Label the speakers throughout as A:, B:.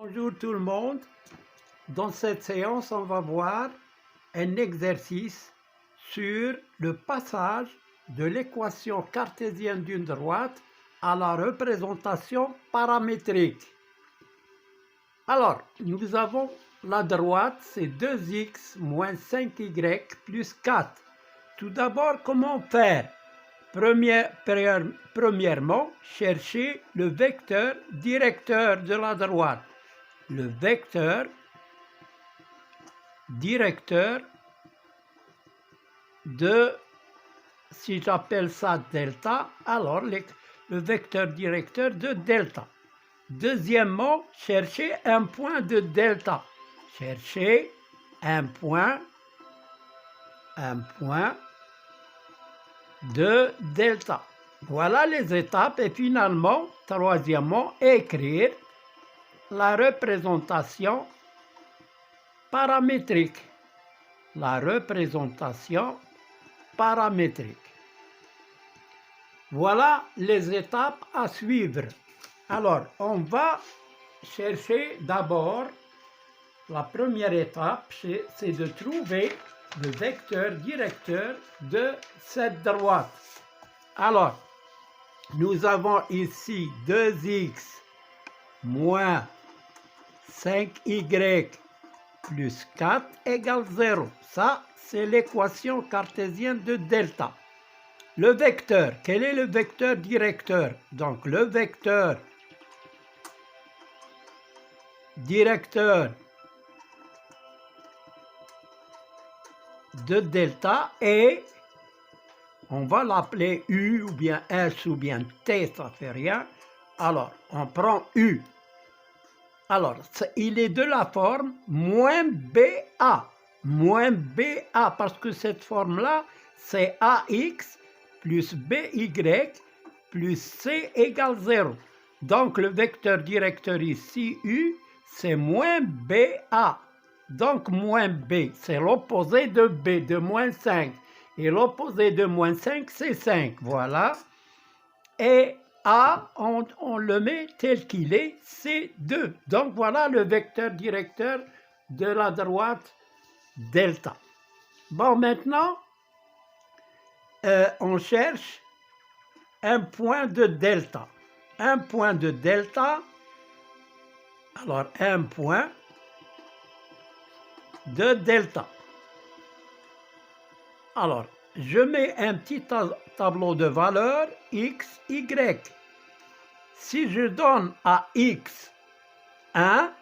A: Bonjour tout le monde. Dans cette séance, on va voir un exercice sur le passage de l'équation cartésienne d'une droite à la représentation paramétrique. Alors, nous avons la droite, c'est 2x moins 5y plus 4. Tout d'abord, comment faire? Premièrement, chercher le vecteur directeur de la droite. Le vecteur directeur de, si j'appelle ça delta, alors le vecteur directeur de delta. Deuxièmement, chercher un point de delta. Chercher un point de delta. Voilà les étapes. Et finalement, troisièmement, écrire la représentation paramétrique. La représentation paramétrique. Voilà les étapes à suivre. Alors, on va chercher d'abord, la première étape, c'est de trouver le vecteur directeur de cette droite. Alors, nous avons ici 2x moins 5y plus 4 égale 0. Ça, c'est l'équation cartésienne de delta. Le vecteur, quel est le vecteur directeur? Donc, le vecteur directeur de delta est, on va l'appeler U ou bien S ou bien T, ça fait rien. Alors, on prend U. Alors, il est de la forme moins BA. Moins BA, parce que cette forme-là, c'est AX plus BY plus C égale 0. Donc, le vecteur directeur ici, U, c'est moins BA. Donc, moins B, c'est l'opposé de B, de moins 5. Et l'opposé de moins 5, c'est 5. Voilà. Et A, on le met tel qu'il est, c'est 2. Donc, voilà le vecteur directeur de la droite delta. Bon, maintenant, on cherche un point de delta. Un point de delta. Alors, un point de delta. Alors, je mets un petit tableau de valeurs x, y. Si je donne à x 1,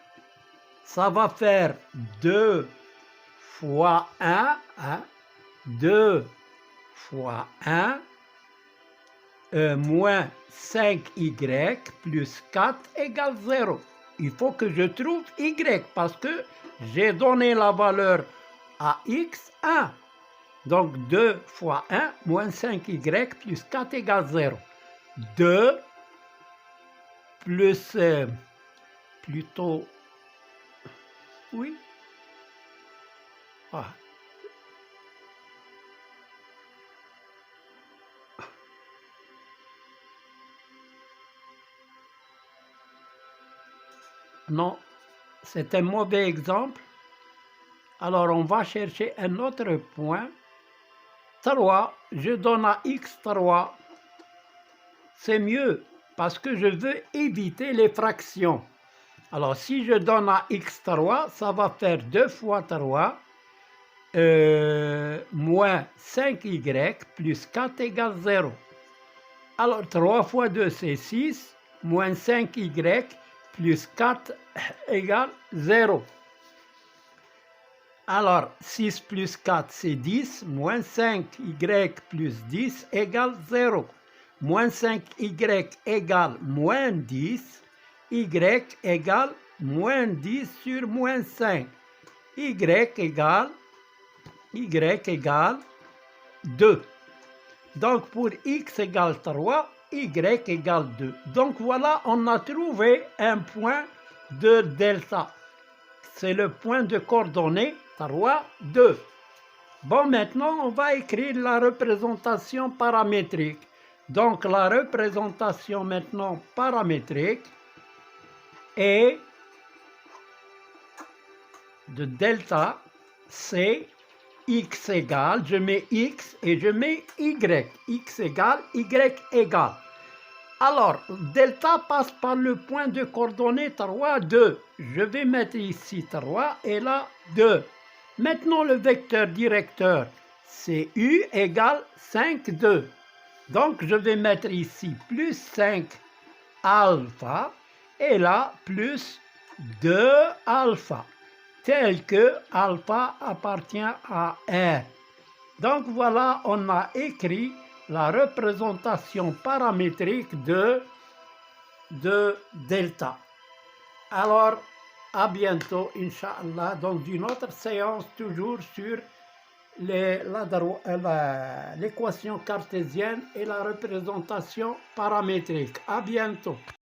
A: ça va faire 2 fois 1, 2 fois 1, moins 5y plus 4 égale 0. Il faut que je trouve y parce que j'ai donné la valeur à x 1. Donc 2 fois 1 moins 5y plus 4 égale 0. 2 plus, plutôt, oui, ah. Non, c'est un mauvais exemple. Alors on va chercher un autre point. 3, je donne à x3. C'est mieux parce que je veux éviter les fractions. Alors si je donne à x3, ça va faire 2 fois 3 moins 5y plus 4 égale 0. Alors 3 fois 2 c'est 6, moins 5y plus 4 égale 0. Alors 6 plus 4 c'est 10, moins 5y plus 10 égale 0. Moins 5y égale moins 10, y égale moins 10 sur moins 5. Y égale 2. Donc pour x égale 3, y égale 2. Donc voilà, on a trouvé un point de delta. C'est le point de coordonnées 3, 2. Bon, maintenant, on va écrire la représentation paramétrique. Donc, la représentation maintenant paramétrique est de delta, c'est x égale, je mets x et je mets y. X égale, y égale. Alors, delta passe par le point de coordonnées 3, 2. Je vais mettre ici 3 et là 2. Maintenant, le vecteur directeur, c'est u égale 5, 2. Donc, je vais mettre ici plus 5 alpha et là plus 2 alpha, tel que alpha appartient à R. Donc voilà, on a écrit la représentation paramétrique de delta. Alors, à bientôt, Inch'Allah, dans une autre séance, toujours sur l'équation cartésienne et la représentation paramétrique. À bientôt.